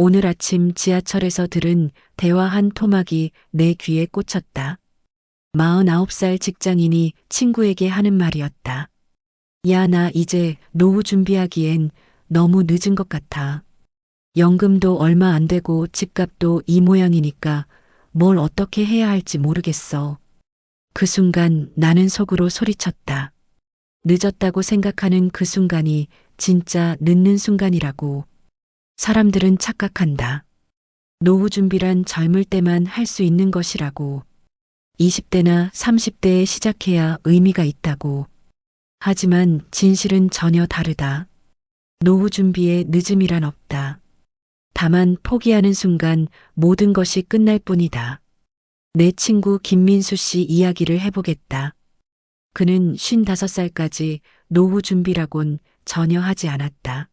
오늘 아침 지하철에서 들은 대화 한 토막이 내 귀에 꽂혔다. 49살 직장인이 친구에게 하는 말이었다. 야, 나 이제 노후 준비하기엔 너무 늦은 것 같아. 연금도 얼마 안 되고 집값도 이 모양이니까 뭘 어떻게 해야 할지 모르겠어. 그 순간 나는 속으로 소리쳤다. 늦었다고 생각하는 그 순간이 진짜 늦는 순간이라고. 사람들은 착각한다. 노후 준비란 젊을 때만 할 수 있는 것이라고. 20대나 30대에 시작해야 의미가 있다고. 하지만 진실은 전혀 다르다. 노후 준비에 늦음이란 없다. 다만 포기하는 순간 모든 것이 끝날 뿐이다. 내 친구 김민수 씨 이야기를 해보겠다. 그는 55살까지 노후 준비라곤 전혀 하지 않았다.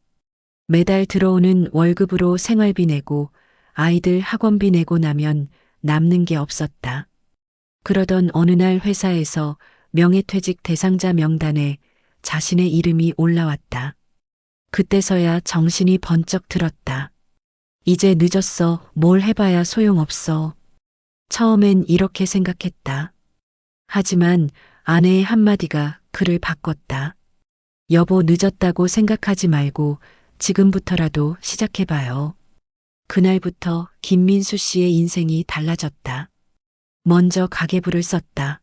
매달 들어오는 월급으로 생활비 내고 아이들 학원비 내고 나면 남는 게 없었다. 그러던 어느 날 회사에서 명예퇴직 대상자 명단에 자신의 이름이 올라왔다. 그때서야 정신이 번쩍 들었다. 이제 늦었어. 뭘 해봐야 소용없어. 처음엔 이렇게 생각했다. 하지만 아내의 한마디가 그를 바꿨다. 여보, 늦었다고 생각하지 말고 지금부터라도 시작해봐요. 그날부터 김민수 씨의 인생이 달라졌다. 먼저 가계부를 썼다.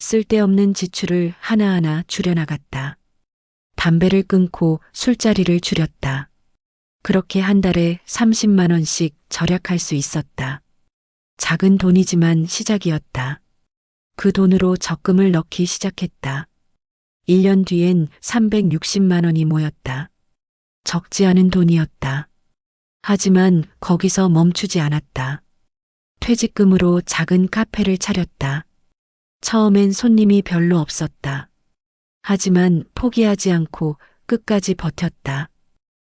쓸데없는 지출을 하나하나 줄여나갔다. 담배를 끊고 술자리를 줄였다. 그렇게 한 달에 30만 원씩 절약할 수 있었다. 작은 돈이지만 시작이었다. 그 돈으로 적금을 넣기 시작했다. 1년 뒤엔 360만 원이 모였다. 적지 않은 돈이었다. 하지만 거기서 멈추지 않았다. 퇴직금으로 작은 카페를 차렸다. 처음엔 손님이 별로 없었다. 하지만 포기하지 않고 끝까지 버텼다.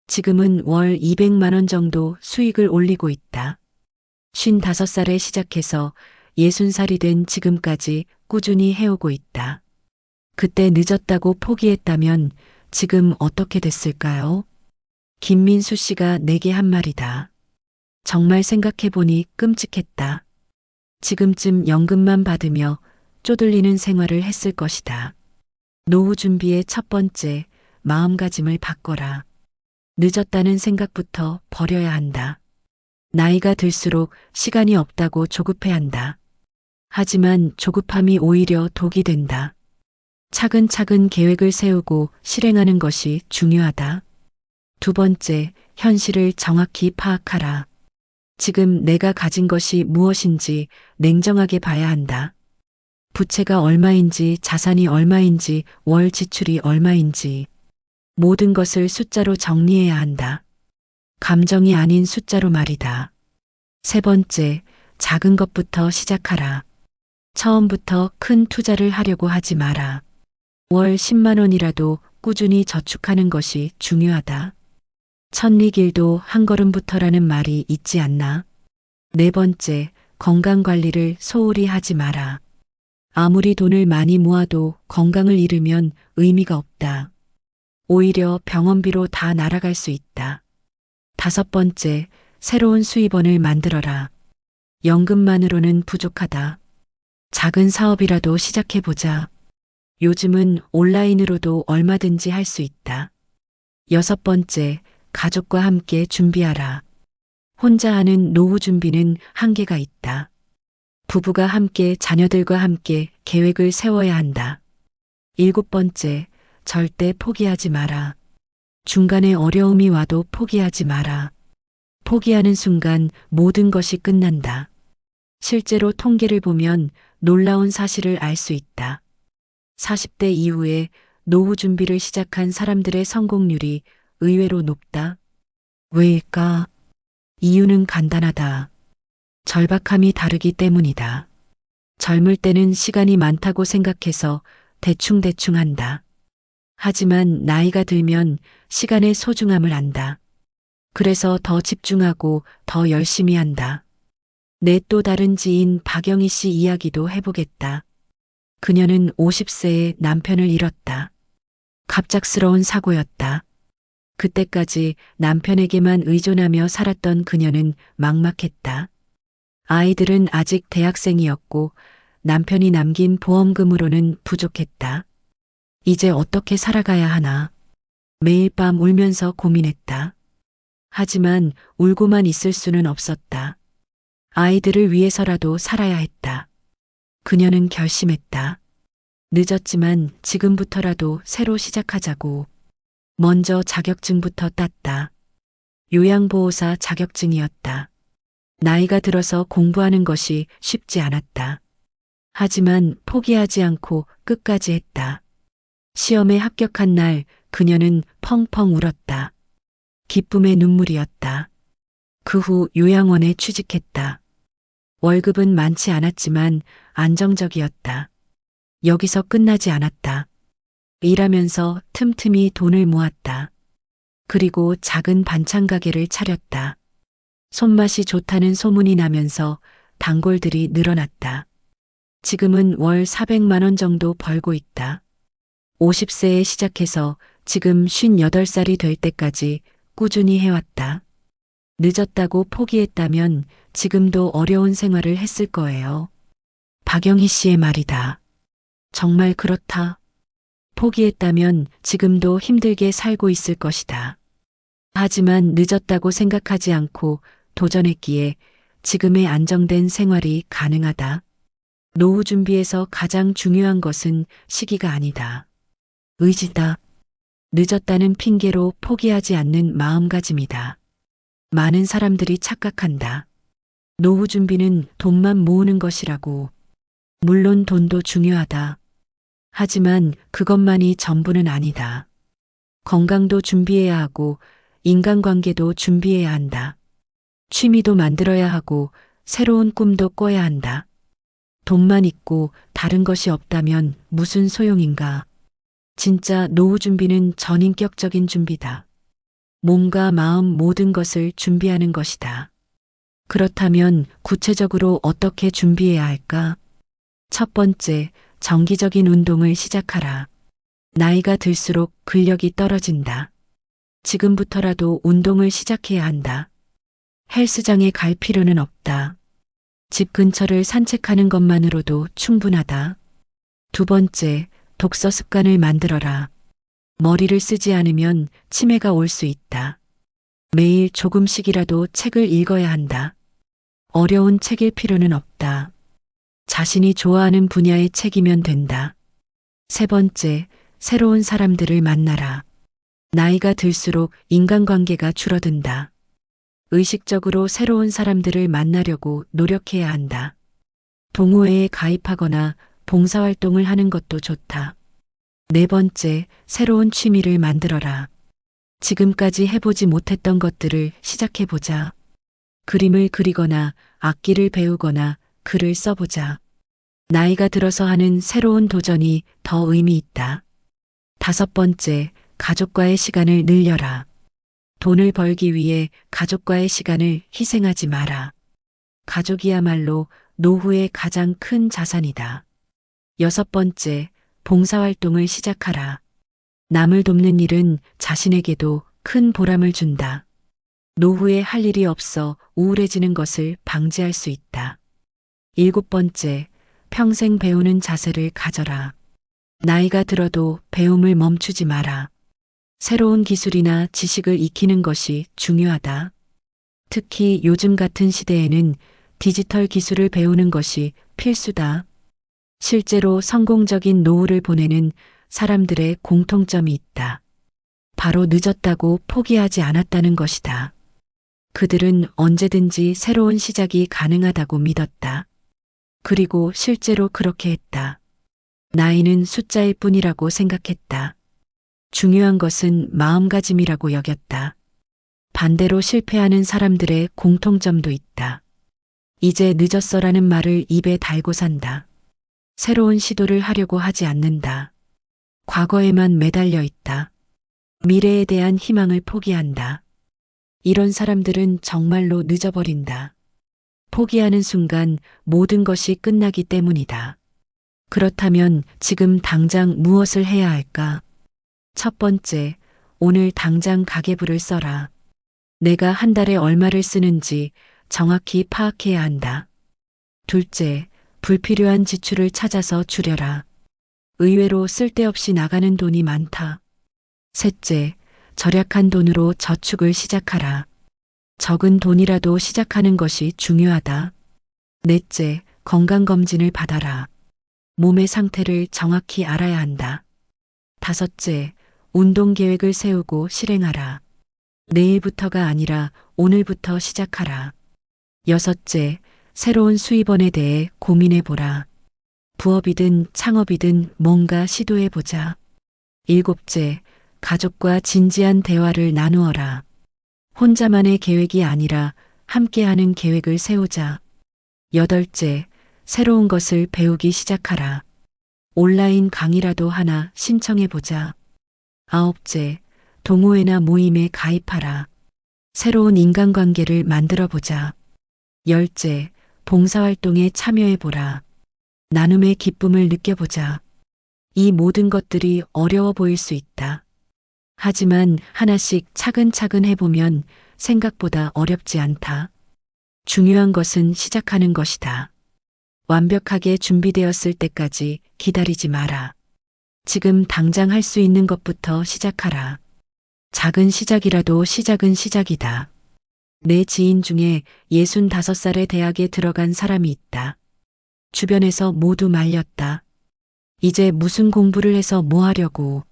지금은 월 200만 원 정도 수익을 올리고 있다. 55살에 시작해서 60살이 된 지금까지 꾸준히 해오고 있다. 그때 늦었다고 포기했다면 지금 어떻게 됐을까요? 김민수 씨가 내게 한 말이다. 정말 생각해보니 끔찍했다. 지금쯤 연금만 받으며 쪼들리는 생활을 했을 것이다. 노후 준비의 첫 번째, 마음가짐을 바꿔라. 늦었다는 생각부터 버려야 한다. 나이가 들수록 시간이 없다고 조급해한다. 하지만 조급함이 오히려 독이 된다. 차근차근 계획을 세우고 실행하는 것이 중요하다. 두 번째, 현실을 정확히 파악하라. 지금 내가 가진 것이 무엇인지 냉정하게 봐야 한다. 부채가 얼마인지, 자산이 얼마인지, 월 지출이 얼마인지. 모든 것을 숫자로 정리해야 한다. 감정이 아닌 숫자로 말이다. 세 번째, 작은 것부터 시작하라. 처음부터 큰 투자를 하려고 하지 마라. 월 10만 원이라도 꾸준히 저축하는 것이 중요하다. 천리길도 한 걸음부터라는 말이 있지 않나? 네 번째, 건강관리를 소홀히 하지 마라. 아무리 돈을 많이 모아도 건강을 잃으면 의미가 없다. 오히려 병원비로 다 날아갈 수 있다. 다섯 번째, 새로운 수입원을 만들어라. 연금만으로는 부족하다. 작은 사업이라도 시작해보자. 요즘은 온라인으로도 얼마든지 할 수 있다. 여섯 번째, 가족과 함께 준비하라. 혼자 하는 노후 준비는 한계가 있다. 부부가 함께 자녀들과 함께 계획을 세워야 한다. 일곱 번째, 절대 포기하지 마라. 중간에 어려움이 와도 포기하지 마라. 포기하는 순간 모든 것이 끝난다. 실제로 통계를 보면 놀라운 사실을 알 수 있다. 40대 이후에 노후 준비를 시작한 사람들의 성공률이 의외로 높다. 왜일까? 이유는 간단하다. 절박함이 다르기 때문이다. 젊을 때는 시간이 많다고 생각해서 대충대충 한다. 하지만 나이가 들면 시간의 소중함을 안다. 그래서 더 집중하고 더 열심히 한다. 내 또 다른 지인 박영희 씨 이야기도 해보겠다. 그녀는 50세에 남편을 잃었다. 갑작스러운 사고였다. 그때까지 남편에게만 의존하며 살았던 그녀는 막막했다. 아이들은 아직 대학생이었고 남편이 남긴 보험금으로는 부족했다. 이제 어떻게 살아가야 하나. 매일 밤 울면서 고민했다. 하지만 울고만 있을 수는 없었다. 아이들을 위해서라도 살아야 했다. 그녀는 결심했다. 늦었지만 지금부터라도 새로 시작하자고. 먼저 자격증부터 땄다. 요양보호사 자격증이었다. 나이가 들어서 공부하는 것이 쉽지 않았다. 하지만 포기하지 않고 끝까지 했다. 시험에 합격한 날 그녀는 펑펑 울었다. 기쁨의 눈물이었다. 그 후 요양원에 취직했다. 월급은 많지 않았지만 안정적이었다. 여기서 끝나지 않았다. 일하면서 틈틈이 돈을 모았다. 그리고 작은 반찬 가게를 차렸다. 손맛이 좋다는 소문이 나면서 단골들이 늘어났다. 지금은 월 400만 원 정도 벌고 있다. 50세에 시작해서 지금 58살이 될 때까지 꾸준히 해왔다. 늦었다고 포기했다면 지금도 어려운 생활을 했을 거예요. 박영희 씨의 말이다. 정말 그렇다. 포기했다면 지금도 힘들게 살고 있을 것이다. 하지만 늦었다고 생각하지 않고 도전했기에 지금의 안정된 생활이 가능하다. 노후 준비에서 가장 중요한 것은 시기가 아니다. 의지다. 늦었다는 핑계로 포기하지 않는 마음가짐이다. 많은 사람들이 착각한다. 노후 준비는 돈만 모으는 것이라고. 물론 돈도 중요하다. 하지만 그것만이 전부는 아니다. 건강도 준비해야 하고 인간관계도 준비해야 한다. 취미도 만들어야 하고 새로운 꿈도 꿔야 한다. 돈만 있고 다른 것이 없다면 무슨 소용인가. 진짜 노후 준비는 전인격적인 준비다. 몸과 마음 모든 것을 준비하는 것이다. 그렇다면 구체적으로 어떻게 준비해야 할까? 첫 번째, 정기적인 운동을 시작하라. 나이가 들수록 근력이 떨어진다. 지금부터라도 운동을 시작해야 한다. 헬스장에 갈 필요는 없다. 집 근처를 산책하는 것만으로도 충분하다. 두 번째, 독서 습관을 만들어라. 머리를 쓰지 않으면 치매가 올 수 있다. 매일 조금씩이라도 책을 읽어야 한다. 어려운 책일 필요는 없다. 자신이 좋아하는 분야의 책이면 된다. 세 번째, 새로운 사람들을 만나라. 나이가 들수록 인간관계가 줄어든다. 의식적으로 새로운 사람들을 만나려고 노력해야 한다. 동호회에 가입하거나 봉사활동을 하는 것도 좋다. 네 번째, 새로운 취미를 만들어라. 지금까지 해보지 못했던 것들을 시작해보자. 그림을 그리거나 악기를 배우거나 글을 써보자. 나이가 들어서 하는 새로운 도전이 더 의미 있다. 다섯 번째, 가족과의 시간을 늘려라. 돈을 벌기 위해 가족과의 시간을 희생하지 마라. 가족이야말로 노후의 가장 큰 자산이다. 여섯 번째, 봉사활동을 시작하라. 남을 돕는 일은 자신에게도 큰 보람을 준다. 노후에 할 일이 없어 우울해지는 것을 방지할 수 있다. 일곱 번째, 평생 배우는 자세를 가져라. 나이가 들어도 배움을 멈추지 마라. 새로운 기술이나 지식을 익히는 것이 중요하다. 특히 요즘 같은 시대에는 디지털 기술을 배우는 것이 필수다. 실제로 성공적인 노후를 보내는 사람들의 공통점이 있다. 바로 늦었다고 포기하지 않았다는 것이다. 그들은 언제든지 새로운 시작이 가능하다고 믿었다. 그리고 실제로 그렇게 했다. 나이는 숫자일 뿐이라고 생각했다. 중요한 것은 마음가짐이라고 여겼다. 반대로 실패하는 사람들의 공통점도 있다. 이제 늦었어라는 말을 입에 달고 산다. 새로운 시도를 하려고 하지 않는다. 과거에만 매달려 있다. 미래에 대한 희망을 포기한다. 이런 사람들은 정말로 늦어버린다. 포기하는 순간 모든 것이 끝나기 때문이다. 그렇다면 지금 당장 무엇을 해야 할까? 첫 번째, 오늘 당장 가계부를 써라. 내가 한 달에 얼마를 쓰는지 정확히 파악해야 한다. 둘째, 불필요한 지출을 찾아서 줄여라. 의외로 쓸데없이 나가는 돈이 많다. 셋째, 절약한 돈으로 저축을 시작하라. 적은 돈이라도 시작하는 것이 중요하다. 넷째, 건강검진을 받아라. 몸의 상태를 정확히 알아야 한다. 다섯째, 운동 계획을 세우고 실행하라. 내일부터가 아니라 오늘부터 시작하라. 여섯째, 새로운 수입원에 대해 고민해보라. 부업이든 창업이든 뭔가 시도해보자. 일곱째, 가족과 진지한 대화를 나누어라. 혼자만의 계획이 아니라 함께하는 계획을 세우자. 여덟째, 새로운 것을 배우기 시작하라. 온라인 강의라도 하나 신청해보자. 아홉째, 동호회나 모임에 가입하라. 새로운 인간관계를 만들어보자. 열째, 봉사활동에 참여해보라. 나눔의 기쁨을 느껴보자. 이 모든 것들이 어려워 보일 수 있다. 하지만 하나씩 차근차근 해보면 생각보다 어렵지 않다. 중요한 것은 시작하는 것이다. 완벽하게 준비되었을 때까지 기다리지 마라. 지금 당장 할 수 있는 것부터 시작하라. 작은 시작이라도 시작은 시작이다. 내 지인 중에 65살의 대학에 들어간 사람이 있다. 주변에서 모두 말렸다. 이제 무슨 공부를 해서 뭐 하려고.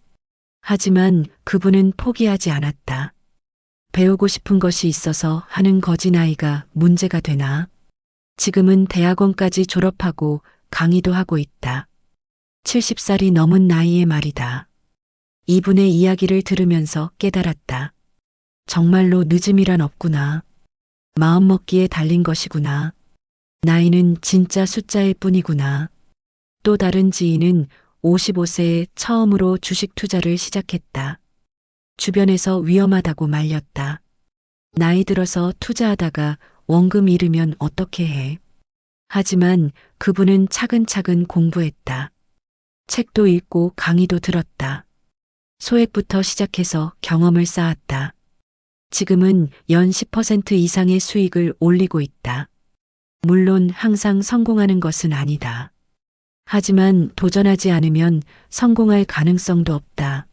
하지만 그분은 포기하지 않았다. 배우고 싶은 것이 있어서 하는 거지 나이가 문제가 되나? 지금은 대학원까지 졸업하고 강의도 하고 있다. 70살이 넘은 나이의 말이다. 이분의 이야기를 들으면서 깨달았다. 정말로 늦음이란 없구나. 마음먹기에 달린 것이구나. 나이는 진짜 숫자일 뿐이구나. 또 다른 지인은 55세에 처음으로 주식 투자를 시작했다. 주변에서 위험하다고 말렸다. 나이 들어서 투자하다가 원금 잃으면 어떻게 해? 하지만 그분은 차근차근 공부했다. 책도 읽고 강의도 들었다. 소액부터 시작해서 경험을 쌓았다. 지금은 연 10% 이상의 수익을 올리고 있다. 물론 항상 성공하는 것은 아니다. 하지만 도전하지 않으면 성공할 가능성도 없다.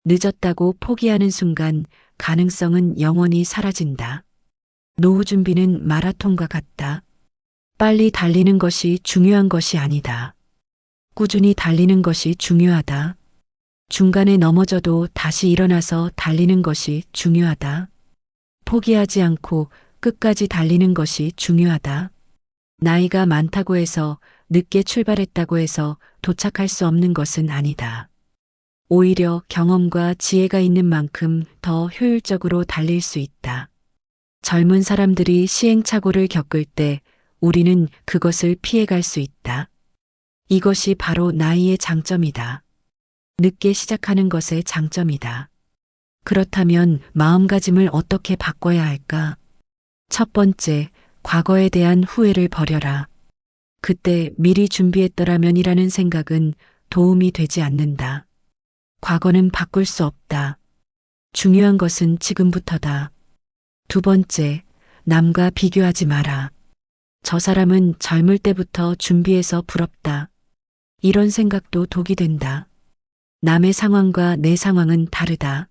늦었다고 포기하는 순간 가능성은 영원히 사라진다. 노후 준비는 마라톤과 같다. 빨리 달리는 것이 중요한 것이 아니다. 꾸준히 달리는 것이 중요하다. 중간에 넘어져도 다시 일어나서 달리는 것이 중요하다. 포기하지 않고 끝까지 달리는 것이 중요하다. 나이가 많다고 해서 늦게 출발했다고 해서 도착할 수 없는 것은 아니다. 오히려 경험과 지혜가 있는 만큼 더 효율적으로 달릴 수 있다. 젊은 사람들이 시행착오를 겪을 때 우리는 그것을 피해갈 수 있다. 이것이 바로 나이의 장점이다. 늦게 시작하는 것의 장점이다. 그렇다면 마음가짐을 어떻게 바꿔야 할까? 첫 번째, 과거에 대한 후회를 버려라. 그때 미리 준비했더라면이라는 생각은 도움이 되지 않는다. 과거는 바꿀 수 없다. 중요한 것은 지금부터다. 두 번째, 남과 비교하지 마라. 저 사람은 젊을 때부터 준비해서 부럽다. 이런 생각도 독이 된다. 남의 상황과 내 상황은 다르다.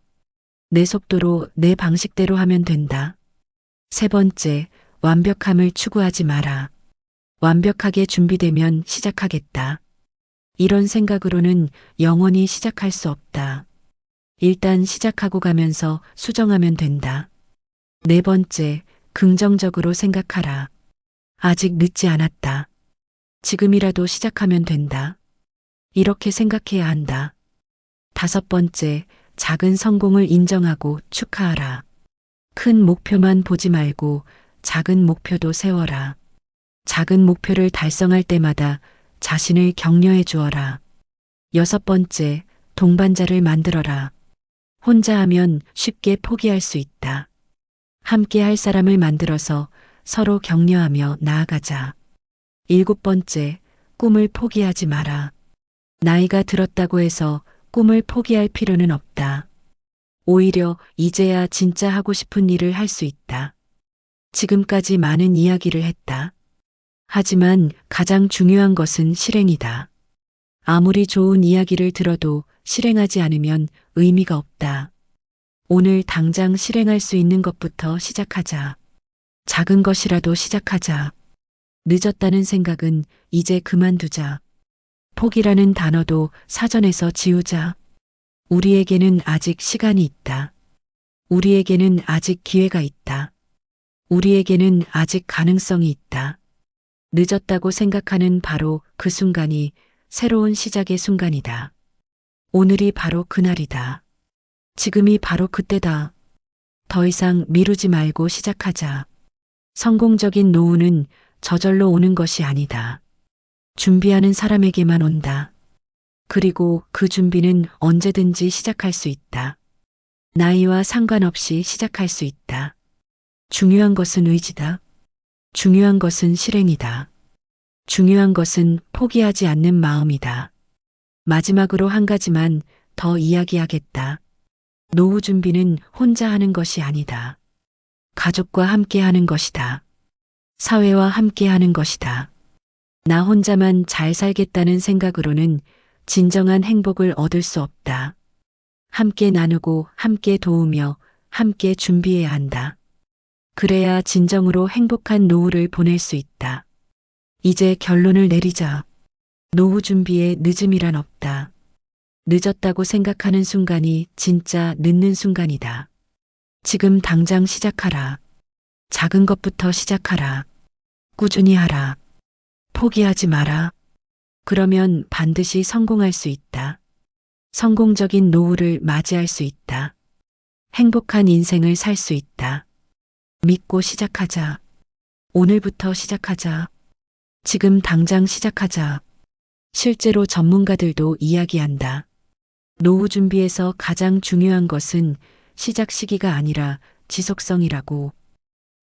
내 속도로 내 방식대로 하면 된다. 세 번째, 완벽함을 추구하지 마라. 완벽하게 준비되면 시작하겠다. 이런 생각으로는 영원히 시작할 수 없다. 일단 시작하고 가면서 수정하면 된다. 네 번째, 긍정적으로 생각하라. 아직 늦지 않았다. 지금이라도 시작하면 된다. 이렇게 생각해야 한다. 다섯 번째, 작은 성공을 인정하고 축하하라. 큰 목표만 보지 말고 작은 목표도 세워라. 작은 목표를 달성할 때마다 자신을 격려해 주어라. 여섯 번째, 동반자를 만들어라. 혼자 하면 쉽게 포기할 수 있다. 함께 할 사람을 만들어서 서로 격려하며 나아가자. 일곱 번째, 꿈을 포기하지 마라. 나이가 들었다고 해서 꿈을 포기할 필요는 없다. 오히려 이제야 진짜 하고 싶은 일을 할 수 있다. 지금까지 많은 이야기를 했다. 하지만 가장 중요한 것은 실행이다. 아무리 좋은 이야기를 들어도 실행하지 않으면 의미가 없다. 오늘 당장 실행할 수 있는 것부터 시작하자. 작은 것이라도 시작하자. 늦었다는 생각은 이제 그만두자. 포기라는 단어도 사전에서 지우자. 우리에게는 아직 시간이 있다. 우리에게는 아직 기회가 있다. 우리에게는 아직 가능성이 있다. 늦었다고 생각하는 바로 그 순간이 새로운 시작의 순간이다. 오늘이 바로 그날이다. 지금이 바로 그때다. 더 이상 미루지 말고 시작하자. 성공적인 노후는 저절로 오는 것이 아니다. 준비하는 사람에게만 온다. 그리고 그 준비는 언제든지 시작할 수 있다. 나이와 상관없이 시작할 수 있다. 중요한 것은 의지다. 중요한 것은 실행이다. 중요한 것은 포기하지 않는 마음이다. 마지막으로 한 가지만 더 이야기하겠다. 노후 준비는 혼자 하는 것이 아니다. 가족과 함께 하는 것이다. 사회와 함께 하는 것이다. 나 혼자만 잘 살겠다는 생각으로는 진정한 행복을 얻을 수 없다. 함께 나누고 함께 도우며 함께 준비해야 한다. 그래야 진정으로 행복한 노후를 보낼 수 있다. 이제 결론을 내리자. 노후 준비에 늦음이란 없다. 늦었다고 생각하는 순간이 진짜 늦는 순간이다. 지금 당장 시작하라. 작은 것부터 시작하라. 꾸준히 하라. 포기하지 마라. 그러면 반드시 성공할 수 있다. 성공적인 노후를 맞이할 수 있다. 행복한 인생을 살 수 있다. 믿고 시작하자. 오늘부터 시작하자. 지금 당장 시작하자. 실제로 전문가들도 이야기한다. 노후 준비에서 가장 중요한 것은 시작 시기가 아니라 지속성이라고.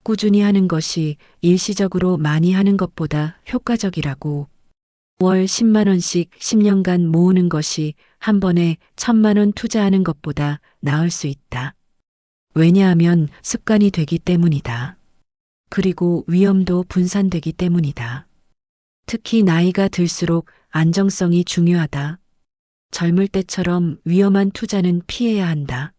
꾸준히 하는 것이 일시적으로 많이 하는 것보다 효과적이라고. 월 10만 원씩 10년간 모으는 것이 한 번에 1,000만 원 투자하는 것보다 나을 수 있다. 왜냐하면 습관이 되기 때문이다. 그리고 위험도 분산되기 때문이다. 특히 나이가 들수록 안정성이 중요하다. 젊을 때처럼 위험한 투자는 피해야 한다.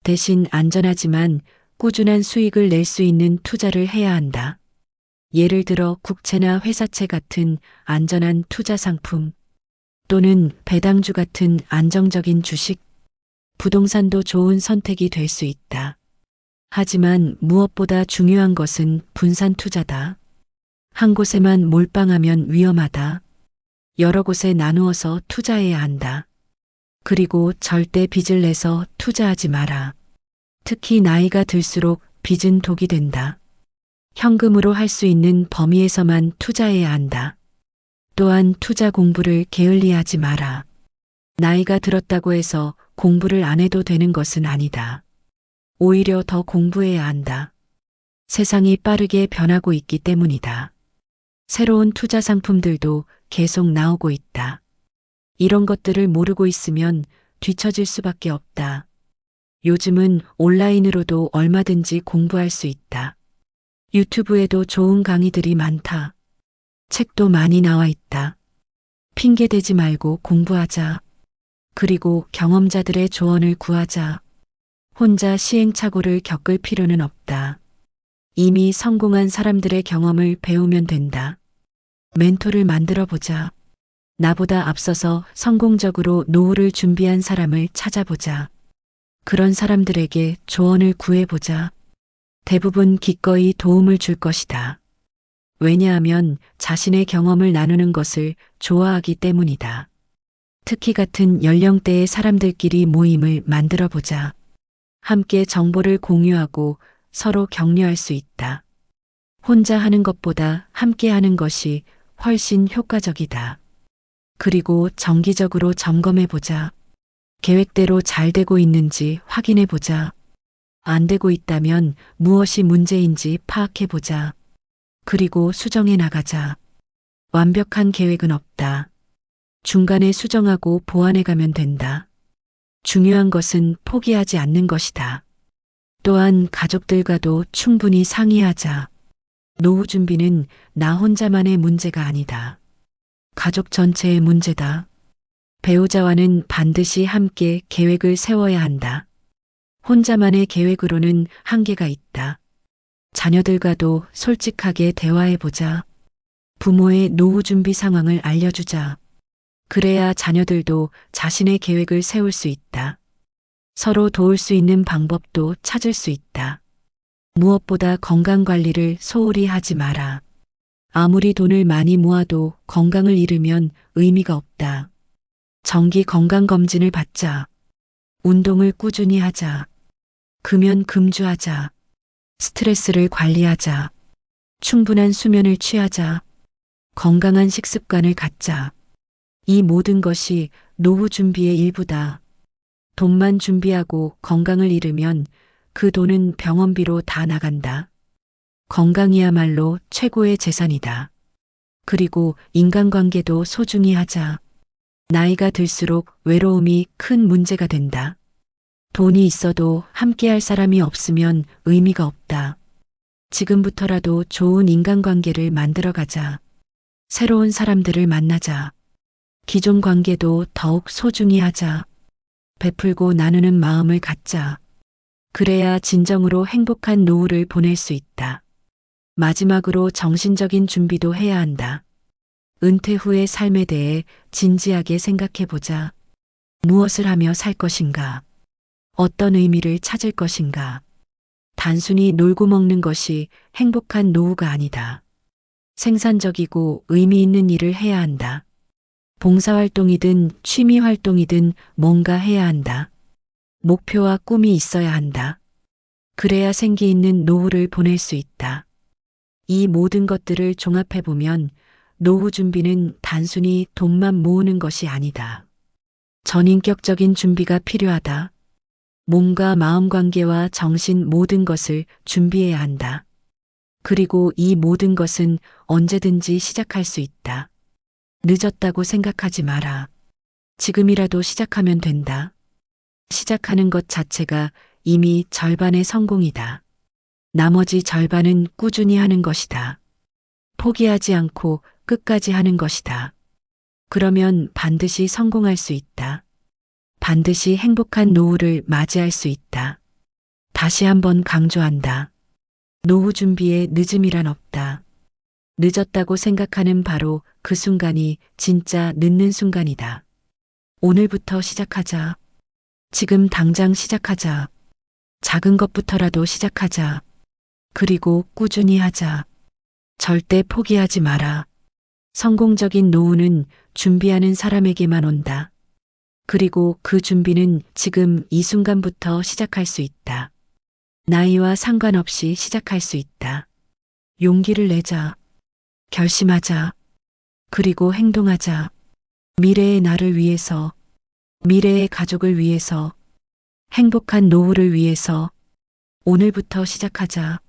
대신 안전하지만 꾸준한 수익을 낼 수 있는 투자를 해야 한다. 예를 들어 국채나 회사채 같은 안전한 투자 상품, 또는 배당주 같은 안정적인 주식, 부동산도 좋은 선택이 될 수 있다. 하지만 무엇보다 중요한 것은 분산 투자다. 한 곳에만 몰빵하면 위험하다. 여러 곳에 나누어서 투자해야 한다. 그리고 절대 빚을 내서 투자하지 마라. 특히 나이가 들수록 빚은 독이 된다. 현금으로 할 수 있는 범위에서만 투자해야 한다. 또한 투자 공부를 게을리하지 마라. 나이가 들었다고 해서 공부를 안 해도 되는 것은 아니다. 오히려 더 공부해야 한다. 세상이 빠르게 변하고 있기 때문이다. 새로운 투자 상품들도 계속 나오고 있다. 이런 것들을 모르고 있으면 뒤처질 수밖에 없다. 요즘은 온라인으로도 얼마든지 공부할 수 있다. 유튜브에도 좋은 강의들이 많다. 책도 많이 나와 있다. 핑계 대지 말고 공부하자. 그리고 경험자들의 조언을 구하자. 혼자 시행착오를 겪을 필요는 없다. 이미 성공한 사람들의 경험을 배우면 된다. 멘토를 만들어 보자. 나보다 앞서서 성공적으로 노후를 준비한 사람을 찾아보자. 그런 사람들에게 조언을 구해보자. 대부분 기꺼이 도움을 줄 것이다. 왜냐하면 자신의 경험을 나누는 것을 좋아하기 때문이다. 특히 같은 연령대의 사람들끼리 모임을 만들어 보자. 함께 정보를 공유하고 서로 격려할 수 있다. 혼자 하는 것보다 함께 하는 것이 훨씬 효과적이다. 그리고 정기적으로 점검해 보자. 계획대로 잘 되고 있는지 확인해 보자. 안 되고 있다면 무엇이 문제인지 파악해 보자. 그리고 수정해 나가자. 완벽한 계획은 없다. 중간에 수정하고 보완해 가면 된다. 중요한 것은 포기하지 않는 것이다. 또한 가족들과도 충분히 상의하자. 노후 준비는 나 혼자만의 문제가 아니다. 가족 전체의 문제다. 배우자와는 반드시 함께 계획을 세워야 한다. 혼자만의 계획으로는 한계가 있다. 자녀들과도 솔직하게 대화해보자. 부모의 노후 준비 상황을 알려주자. 그래야 자녀들도 자신의 계획을 세울 수 있다. 서로 도울 수 있는 방법도 찾을 수 있다. 무엇보다 건강 관리를 소홀히 하지 마라. 아무리 돈을 많이 모아도 건강을 잃으면 의미가 없다. 정기 건강검진을 받자. 운동을 꾸준히 하자. 금연 금주하자. 스트레스를 관리하자. 충분한 수면을 취하자. 건강한 식습관을 갖자. 이 모든 것이 노후 준비의 일부다. 돈만 준비하고 건강을 잃으면 그 돈은 병원비로 다 나간다. 건강이야말로 최고의 재산이다. 그리고 인간관계도 소중히 하자. 나이가 들수록 외로움이 큰 문제가 된다. 돈이 있어도 함께할 사람이 없으면 의미가 없다. 지금부터라도 좋은 인간관계를 만들어가자. 새로운 사람들을 만나자. 기존 관계도 더욱 소중히 하자. 베풀고 나누는 마음을 갖자. 그래야 진정으로 행복한 노후를 보낼 수 있다. 마지막으로 정신적인 준비도 해야 한다. 은퇴 후의 삶에 대해 진지하게 생각해보자. 무엇을 하며 살 것인가? 어떤 의미를 찾을 것인가? 단순히 놀고 먹는 것이 행복한 노후가 아니다. 생산적이고 의미 있는 일을 해야 한다. 봉사활동이든 취미활동이든 뭔가 해야 한다. 목표와 꿈이 있어야 한다. 그래야 생기 있는 노후를 보낼 수 있다. 이 모든 것들을 종합해보면 노후 준비는 단순히 돈만 모으는 것이 아니다. 전인격적인 준비가 필요하다. 몸과 마음 관계와 정신 모든 것을 준비해야 한다. 그리고 이 모든 것은 언제든지 시작할 수 있다. 늦었다고 생각하지 마라. 지금이라도 시작하면 된다. 시작하는 것 자체가 이미 절반의 성공이다. 나머지 절반은 꾸준히 하는 것이다. 포기하지 않고 끝까지 하는 것이다. 그러면 반드시 성공할 수 있다. 반드시 행복한 노후를 맞이할 수 있다. 다시 한번 강조한다. 노후 준비에 늦음이란 없다. 늦었다고 생각하는 바로 그 순간이 진짜 늦는 순간이다. 오늘부터 시작하자. 지금 당장 시작하자. 작은 것부터라도 시작하자. 그리고 꾸준히 하자. 절대 포기하지 마라. 성공적인 노후는 준비하는 사람에게만 온다. 그리고 그 준비는 지금 이 순간부터 시작할 수 있다. 나이와 상관없이 시작할 수 있다. 용기를 내자. 결심하자. 그리고 행동하자. 미래의 나를 위해서, 미래의 가족을 위해서, 행복한 노후를 위해서 오늘부터 시작하자.